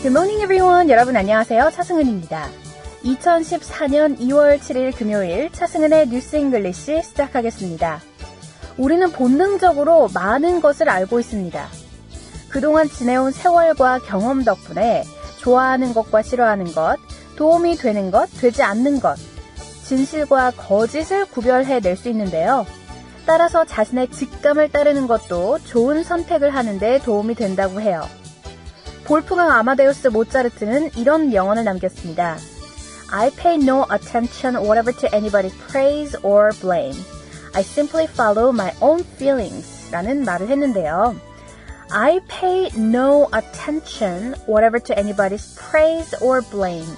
Good morning everyone. 여러분 안녕하세요. 차승은입니다. 2014년 2월 7일 금요일 차승은의 뉴스 잉글리시 시작하겠습니다. 우리는 본능적으로 많은 것을 알고 있습니다. 그동안 지내온 세월과 경험 덕분에 좋아하는 것과 싫어하는 것, 도움이 되는 것, 되지 않는 것, 진실과 거짓을 구별해낼 수 있는데요. 따라서 자신의 직감을 따르는 것도 좋은 선택을 하는 데 도움이 된다고 해요. 볼프강 아마데우스 모차르트는 이런 명언을 남겼습니다. I pay no attention whatever to anybody's praise or blame. I simply follow my own feelings 라는 말을 했는데요. I pay no attention whatever to anybody's praise or blame.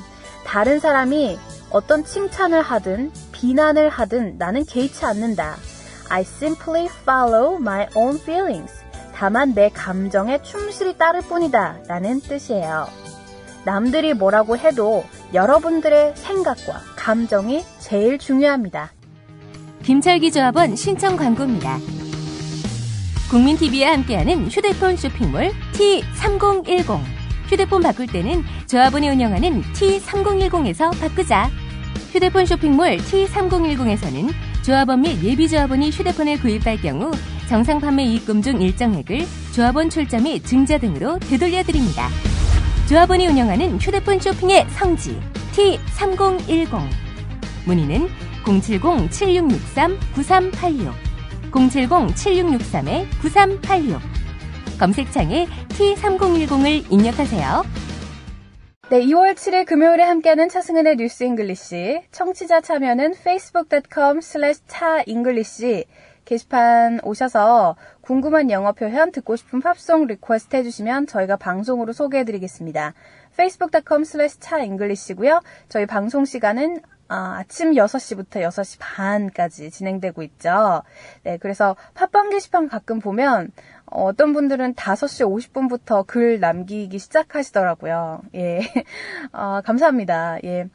다른 사람이 어떤 칭찬을 하든 비난을 하든 나는 개의치 않는다. I simply follow my own feelings. 다만 내 감정에 충실히 따를 뿐이다 라는 뜻이에요. 남들이 뭐라고 해도 여러분들의 생각과 감정이 제일 중요합니다. 김철기 조합원 신청 광고입니다. 국민TV와 함께하는 휴대폰 쇼핑몰 T3010. 휴대폰 바꿀 때는 조합원이 운영하는 T3010에서 바꾸자. 휴대폰 쇼핑몰 T3010에서는 조합원 및 예비조합원이 휴대폰을 구입할 경우 정상 판매 이익금 중 일정액을 조합원 출자 및 증자 등으로 되돌려드립니다. 조합원이 운영하는 휴대폰 쇼핑의 성지 T3010. 문의는 070-7663-9386 070-7663-9386 검색창에 T3010을 입력하세요. 네, 2월 7일 금요일에 함께하는 차승은의 뉴스 잉글리시. 청취자 참여는 facebook.com/차잉글리시 게시판 오셔서 궁금한 영어 표현, 듣고 싶은 팝송 리퀘스트 해주시면 저희가 방송으로 소개해드리겠습니다. facebook.com/차잉글리시고요. 저희 방송 시간은 아침 6시부터 6시 반까지 진행되고 있죠. 네, 그래서 팟빵 게시판 가끔 보면 어떤 분들은 5시 50분부터 글 남기기 시작하시더라고요. 예, 감사합니다. 예,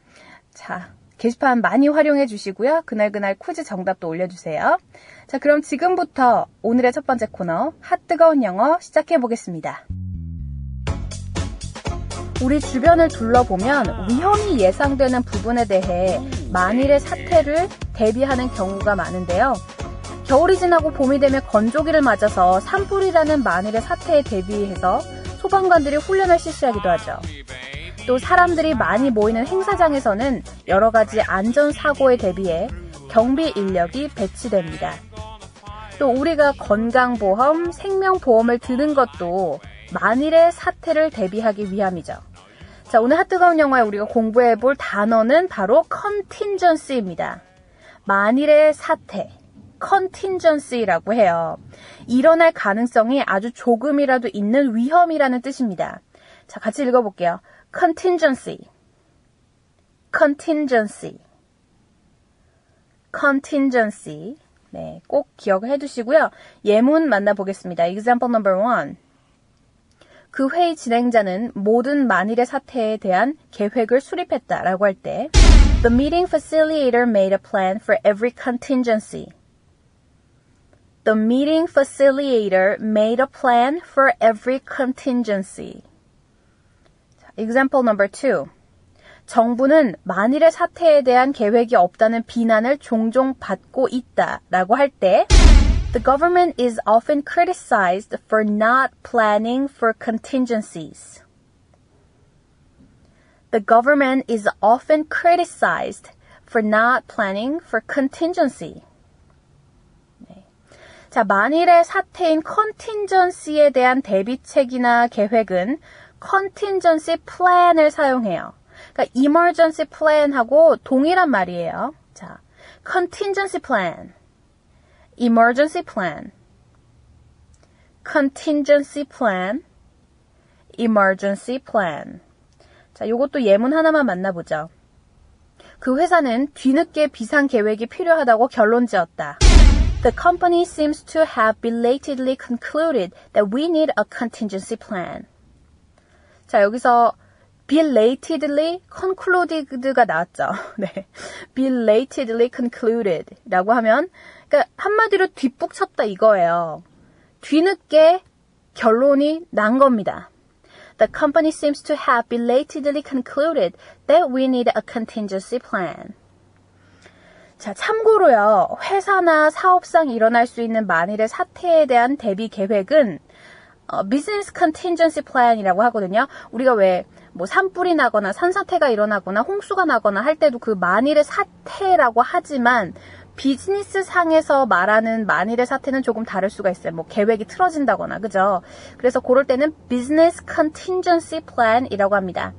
자, 게시판 많이 활용해 주시고요. 그날 퀴즈 정답도 올려주세요. 자, 그럼 지금부터 오늘의 첫 번째 코너 핫 뜨거운 영어 시작해 보겠습니다. 우리 주변을 둘러보면 위험이 예상되는 부분에 대해 만일의 사태를 대비하는 경우가 많은데요. 겨울이 지나고 봄이 되면 건조기를 맞아서 산불이라는 만일의 사태에 대비해서 소방관들이 훈련을 실시하기도 하죠. 또 사람들이 많이 모이는 행사장에서는 여러 가지 안전사고에 대비해 경비 인력이 배치됩니다. 또 우리가 건강보험, 생명보험을 드는 것도 만일의 사태를 대비하기 위함이죠. 자, 오늘 핫뜨거운 영어에 우리가 공부해볼 단어는 바로 contingency입니다. 만일의 사태, contingency라고 해요. 일어날 가능성이 아주 조금이라도 있는 위험이라는 뜻입니다. 자, 같이 읽어볼게요. contingency, contingency, contingency. 네, 꼭 기억을 해두시고요. 예문 만나보겠습니다. Example number 1. 그 회의 진행자는 모든 만일의 사태에 대한 계획을 수립했다라고 할 때 The meeting facilitator made a plan for every contingency. The meeting facilitator made a plan for every contingency. Example number 2. 정부는 만일의 사태에 대한 계획이 없다는 비난을 종종 받고 있다라고 할 때 The government is often criticized for not planning for contingencies. The government is often criticized for not planning for contingency. 네. 자, 만일의 사태인 contingency에 대한 대비책이나 계획은 contingency plan을 사용해요. 그러니까 emergency plan하고 동일한 말이에요. 자, contingency plan, emergency plan, contingency plan, emergency plan. 자, 요것도 예문 하나만 만나보죠. 그 회사는 뒤늦게 비상 계획이 필요하다고 결론지었다. The company seems to have belatedly concluded that we need a contingency plan. 자, 여기서 belatedly concluded가 나왔죠. 네, belatedly concluded 라고 하면 그러니까 한마디로 뒷북 쳤다 이거예요. 뒤늦게 결론이 난 겁니다. the company seems to have belatedly concluded that we need a contingency plan. 자, 참고로요. 회사나 사업상 일어날 수 있는 만일의 사태에 대한 대비 계획은 Business Contingency Plan이라고 하거든요. 우리가 왜 뭐 산불이 나거나 산사태가 일어나거나 홍수가 나거나 할 때도 그 만일의 사태라고 하지만 비즈니스 상에서 말하는 만일의 사태는 조금 다를 수가 있어요. 뭐 계획이 틀어진다거나, 그죠? 그래서 그럴 때는 Business Contingency Plan이라고 합니다.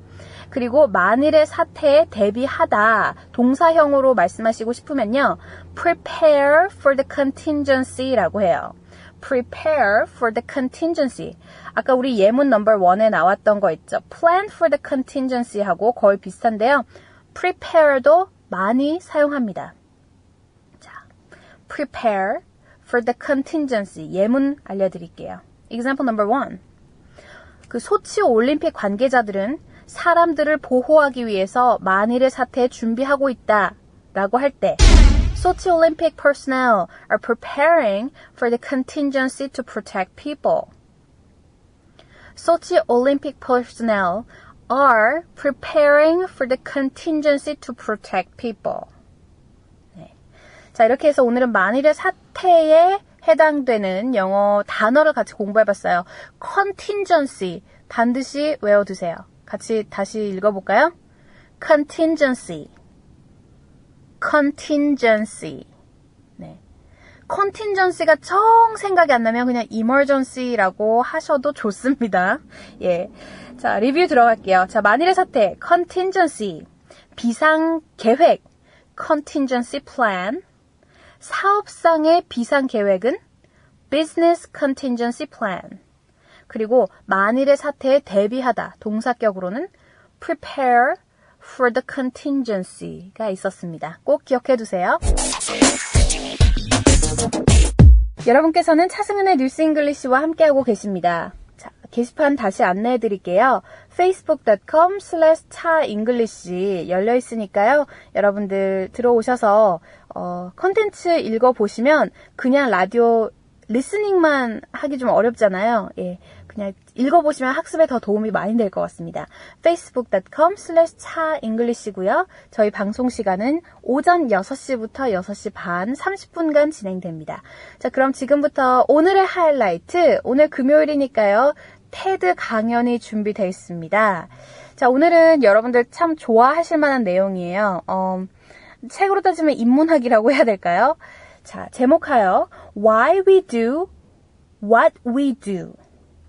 그리고 만일의 사태에 대비하다 동사형으로 말씀하시고 싶으면요. Prepare for the contingency라고 해요. Prepare for the contingency. 아까 우리 예문 넘버 1에 나왔던 거 있죠. Plan for the contingency 하고 거의 비슷한데요. Prepare도 많이 사용합니다. 자, Prepare for the contingency. 예문 알려드릴게요. Example number 1. 그 소치 올림픽 관계자들은 사람들을 보호하기 위해서 만일의 사태에 준비하고 있다 라고 할 때 Sochi Olympic personnel are preparing for the contingency to protect people. Sochi Olympic personnel are preparing for the contingency to protect people. 네. 자, 이렇게 해서 오늘은 만일의 사태에 해당되는 영어 단어를 같이 공부해봤어요. contingency 반드시 외워두세요. 같이 다시 읽어볼까요? contingency. contingency. 네. contingency가 정 생각이 안 나면 그냥 emergency라고 하셔도 좋습니다. 예. 자, 리뷰 들어갈게요. 자, 만일의 사태, contingency. 비상 계획, contingency plan. 사업상의 비상 계획은 business contingency plan. 그리고 만일의 사태에 대비하다, 동사격으로는 prepare for the contingency가 있었습니다. 꼭 기억해 두세요. 여러분께서는 차승은의 뉴스 잉글리시와 함께하고 계십니다. 자, 게시판 다시 안내해 드릴게요. facebook.com/차잉글리시 열려 있으니까요. 여러분들 들어오셔서 컨텐츠 읽어보시면 그냥 라디오 리스닝만 하기 좀 어렵잖아요. 예, 그냥 읽어보시면 학습에 더 도움이 많이 될 것 같습니다. facebook.com/차잉글리시고요. 저희 방송 시간은 오전 6시부터 6시 반 30분간 진행됩니다. 자, 그럼 지금부터 오늘의 하이라이트, 오늘 금요일이니까요. 테드 강연이 준비되어 있습니다. 자, 오늘은 여러분들 참 좋아하실 만한 내용이에요. 책으로 따지면 인문학이라고 해야 될까요? 자, 제목하여 Why we do what we do.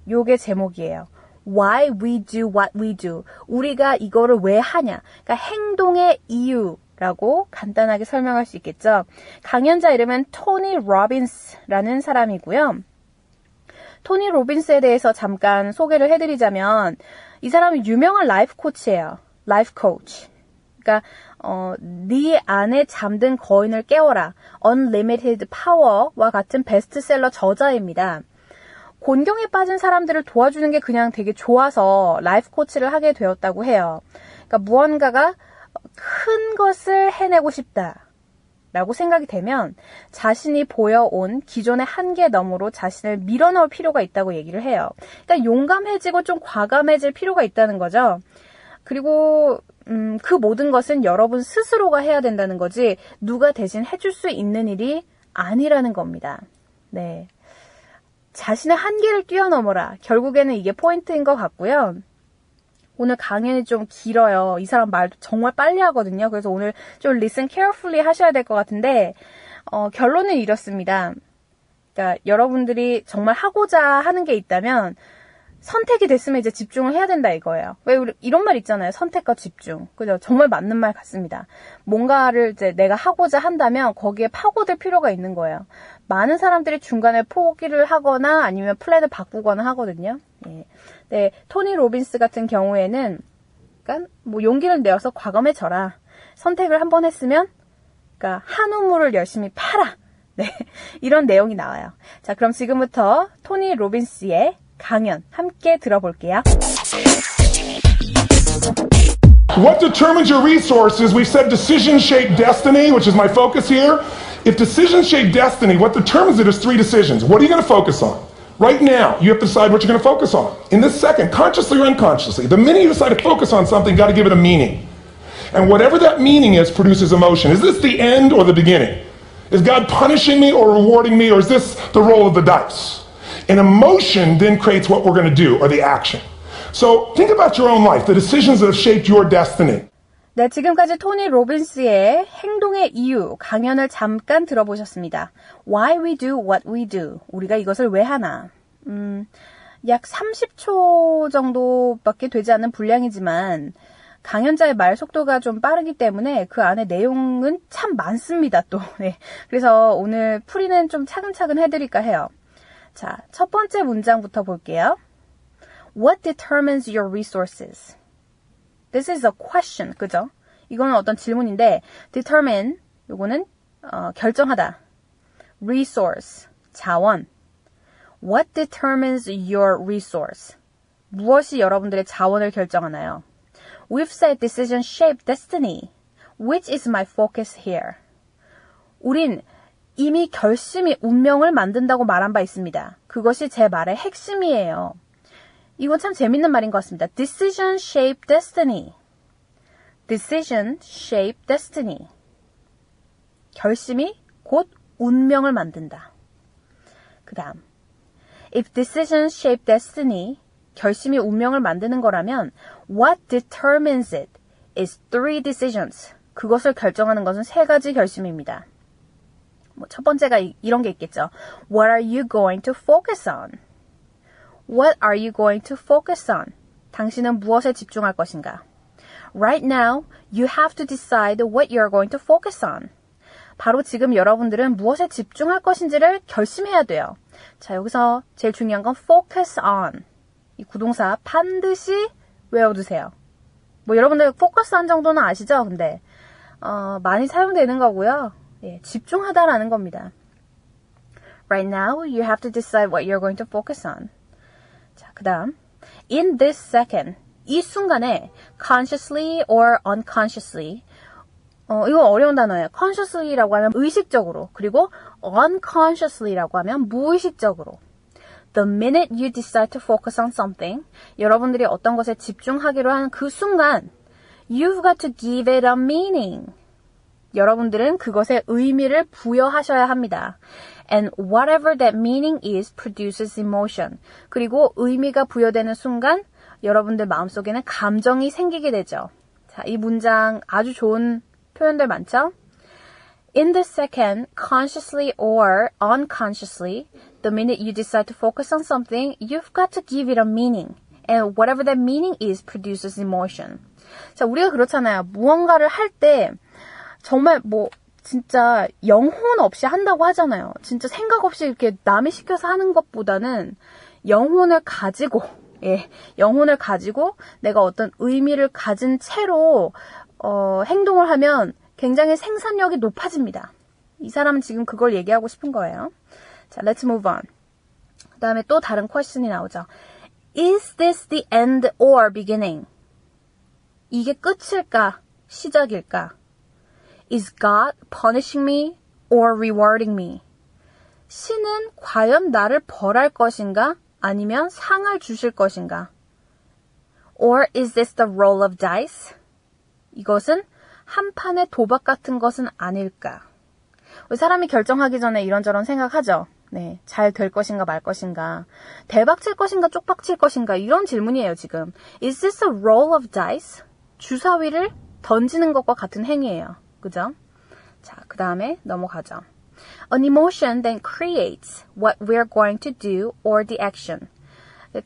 요게 제목이에요. Why we do what we do. 우리가 이거를 왜 하냐. 그러니까 행동의 이유라고 간단하게 설명할 수 있겠죠. 강연자 이름은 토니 로빈스라는 사람이고요. 토니 로빈스에 대해서 잠깐 소개를 해드리자면 이 사람은 유명한 라이프 코치예요. 라이프 코치. 그러니까 네 안에 잠든 거인을 깨워라. Unlimited Power와 같은 베스트셀러 저자입니다. 곤경에 빠진 사람들을 도와주는 게 그냥 되게 좋아서 라이프 코치를 하게 되었다고 해요. 그러니까 무언가가 큰 것을 해내고 싶다라고 생각이 되면 자신이 보여온 기존의 한계 너머로 자신을 밀어넣을 필요가 있다고 얘기를 해요. 그러니까 용감해지고 좀 과감해질 필요가 있다는 거죠. 그리고 그 모든 것은 여러분 스스로가 해야 된다는 거지 누가 대신 해줄 수 있는 일이 아니라는 겁니다. 네, 자신의 한계를 뛰어넘어라. 결국에는 이게 포인트인 것 같고요. 오늘 강연이 좀 길어요. 이 사람 말도 정말 빨리 하거든요. 그래서 오늘 좀 listen carefully 하셔야 될 것 같은데 결론은 이렇습니다. 그러니까 여러분들이 정말 하고자 하는 게 있다면 선택이 됐으면 이제 집중을 해야 된다 이거예요. 왜 우리 이런 말 있잖아요. 선택과 집중. 그죠? 정말 맞는 말 같습니다. 뭔가를 이제 내가 하고자 한다면 거기에 파고들 필요가 있는 거예요. 많은 사람들이 중간에 포기를 하거나 아니면 플랜을 바꾸거나 하거든요. 예. 네, 토니 로빈스 같은 경우에는 그러니까 뭐 용기를 내어서 과감해져라. 선택을 한번 했으면 그러니까 한 우물을 열심히 파라. 네, 이런 내용이 나와요. 자, 그럼 지금부터 토니 로빈스의 강연 함께 들어볼게요. What determines your resources? We've said decisions shape destiny, which is my focus here. If decisions shape destiny, what determines it is 3 decisions. What are you going to focus on? Right now, you have to decide what you're going to focus on. In this second, consciously or unconsciously, the minute you decide to focus on something, you got to give it a meaning. And whatever that meaning is produces emotion. Is this the end or the beginning? Is God punishing me or rewarding me, or is this the roll of the dice? And emotion then creates what we're going to do, or the action. So think about your own life, the decisions that have shaped your destiny. 네, 지금까지 토니 로빈스의 행동의 이유 강연을 잠깐 들어보셨습니다. Why we do what we do. 우리가 이것을 왜 하나. 약 30초 정도밖에 되지 않는 분량이지만 강연자의 말 속도가 좀 빠르기 때문에 그 안에 내용은 참 많습니다, 또. 네. 그래서 오늘 풀이는 좀 차근차근 해드릴까 해요. 자, 첫 번째 문장부터 볼게요. What determines your resources? This is a question, 그죠? 이거는 어떤 질문인데, determine, 요거는 결정하다. resource, 자원. What determines your resource? 무엇이 여러분들의 자원을 결정하나요? We've said decisions shape destiny. Which is my focus here? 우린 이미 결심이 운명을 만든다고 말한 바 있습니다. 그것이 제 말의 핵심이에요. 이건 참 재밌는 말인 것 같습니다. Decision shape destiny. Decision shape destiny. 결심이 곧 운명을 만든다. 그 다음, If decisions shape destiny, 결심이 운명을 만드는 거라면 What determines it is 3 decisions. 그것을 결정하는 것은 3가지 결심입니다. 첫 번째가 이런 게 있겠죠. What are you going to focus on? What are you going to focus on? 당신은 무엇에 집중할 것인가? Right now, you have to decide what you're going to focus on. 바로 지금 여러분들은 무엇에 집중할 것인지를 결심해야 돼요. 자, 여기서 제일 중요한 건 focus on. 이 구동사 반드시 외워두세요. 뭐 여러분들 focus on 정도는 아시죠? 근데 많이 사용되는 거고요. 예, 집중하다라는 겁니다. Right now, you have to decide what you're going to focus on. 자, 그 다음, in this second, 이 순간에 consciously or unconsciously, 이거 어려운 단어예요. consciously라고 하면 의식적으로, 그리고 unconsciously라고 하면 무의식적으로. The minute you decide to focus on something, 여러분들이 어떤 것에 집중하기로 하는 그 순간, you've got to give it a meaning. 여러분들은 그것에 의미를 부여하셔야 합니다. And whatever that meaning is produces emotion. 그리고 의미가 부여되는 순간 여러분들 마음속에는 감정이 생기게 되죠. 자, 이 문장 아주 좋은 표현들 많죠? In the second, consciously or unconsciously, the minute you decide to focus on something, you've got to give it a meaning. And whatever that meaning is produces emotion. 자, 우리가 그렇잖아요. 무언가를 할 때 정말 진짜 영혼 없이 한다고 하잖아요. 진짜 생각 없이 이렇게 남이 시켜서 하는 것보다는 영혼을 가지고 내가 어떤 의미를 가진 채로 행동을 하면 굉장히 생산력이 높아집니다. 이 사람은 지금 그걸 얘기하고 싶은 거예요. 자, let's move on. 그 다음에 또 다른 question이 나오죠. Is this the end or beginning? 이게 끝일까? 시작일까? Is God punishing me or rewarding me? 신은 과연 나를 벌할 것인가? 아니면 상을 주실 것인가? Or is this the roll of dice? 이것은 한 판의 도박 같은 것은 아닐까? 사람이 결정하기 전에 이런저런 생각하죠. 네, 잘 될 것인가 말 것인가? 대박 칠 것인가 쪽박 칠 것인가? 이런 질문이에요, 지금. Is this a roll of dice? 주사위를 던지는 것과 같은 행위예요. 그죠? 자, 그 다음에 넘어가죠. An emotion then creates what we're going to do or the action.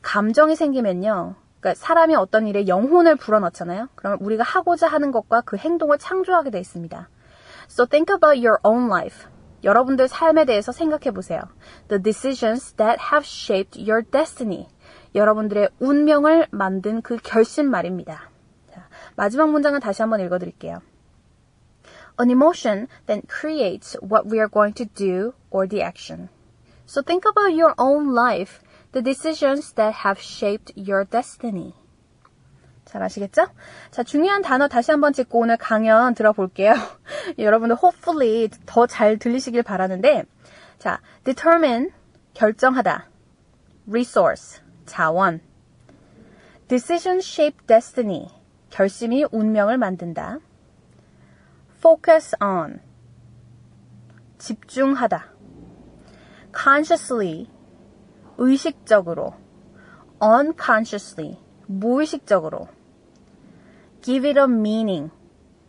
감정이 생기면요. 그러니까 사람이 어떤 일에 영혼을 불어넣잖아요. 그러면 우리가 하고자 하는 것과 그 행동을 창조하게 돼 있습니다. So think about your own life. 여러분들 삶에 대해서 생각해 보세요. The decisions that have shaped your destiny. 여러분들의 운명을 만든 그 결심 말입니다. 자, 마지막 문장은 다시 한번 읽어드릴게요. An emotion then creates what we are going to do or the action. So think about your own life, the decisions that have shaped your destiny. 잘 아시겠죠? 자, 중요한 단어 다시 한번 짚고 오늘 강연 들어볼게요. 여러분들 hopefully 더 잘 들리시길 바라는데, 자, determine, 결정하다. resource, 자원. decision shape destiny, 결심이 운명을 만든다. focus on, 집중하다. consciously, 의식적으로. unconsciously, 무의식적으로. give it a meaning,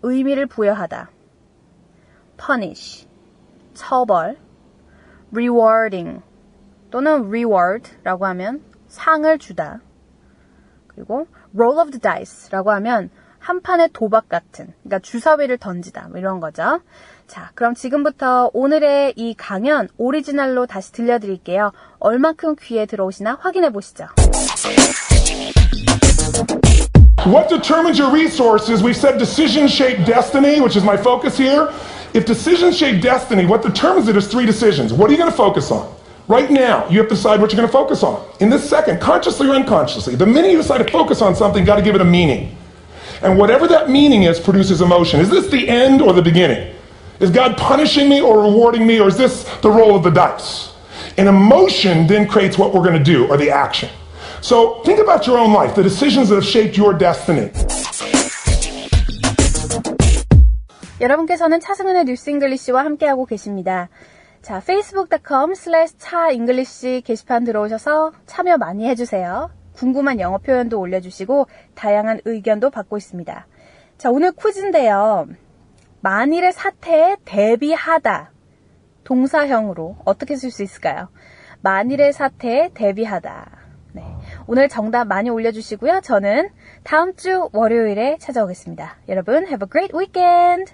의미를 부여하다. punish, 처벌. rewarding 또는 reward라고 하면 상을 주다. 그리고 roll of the dice라고 하면 한 판의 도박 같은, 그러니까 주사위를 던지다 뭐 이런 거죠. 자, 그럼 지금부터 오늘의 이 강연 오리지널로 다시 들려드릴게요. 얼만큼 귀에 들어오시나 확인해 보시죠. What determines your resources? We've said decision shape destiny, which is my focus here. If decision shape destiny, what determines it is three decisions. What are you going to focus on? Right now, you have to decide what you're going to focus on. In this second, consciously or unconsciously, the minute you decide to focus on something, got to give it a meaning. And whatever that meaning is produces emotion. Is this the end or the beginning? Is God punishing me or rewarding me, or is this the roll of the dice? And emotion then creates what we're going to do, or the action. So think about your own life, the decisions that have shaped your destiny. 여러분께서는 차승은의 뉴스잉글리시와 함께하고 계십니다. 자, facebook.com/차잉글리시 게시판 들어오셔서 참여 많이 해주세요. 궁금한 영어 표현도 올려주시고 다양한 의견도 받고 있습니다. 자, 오늘 퀴즈인데요. 만일의 사태에 대비하다. 동사형으로 어떻게 쓸 수 있을까요? 만일의 사태에 대비하다. 네, 오늘 정답 많이 올려주시고요. 저는 다음 주 월요일에 찾아오겠습니다. 여러분, have a great weekend!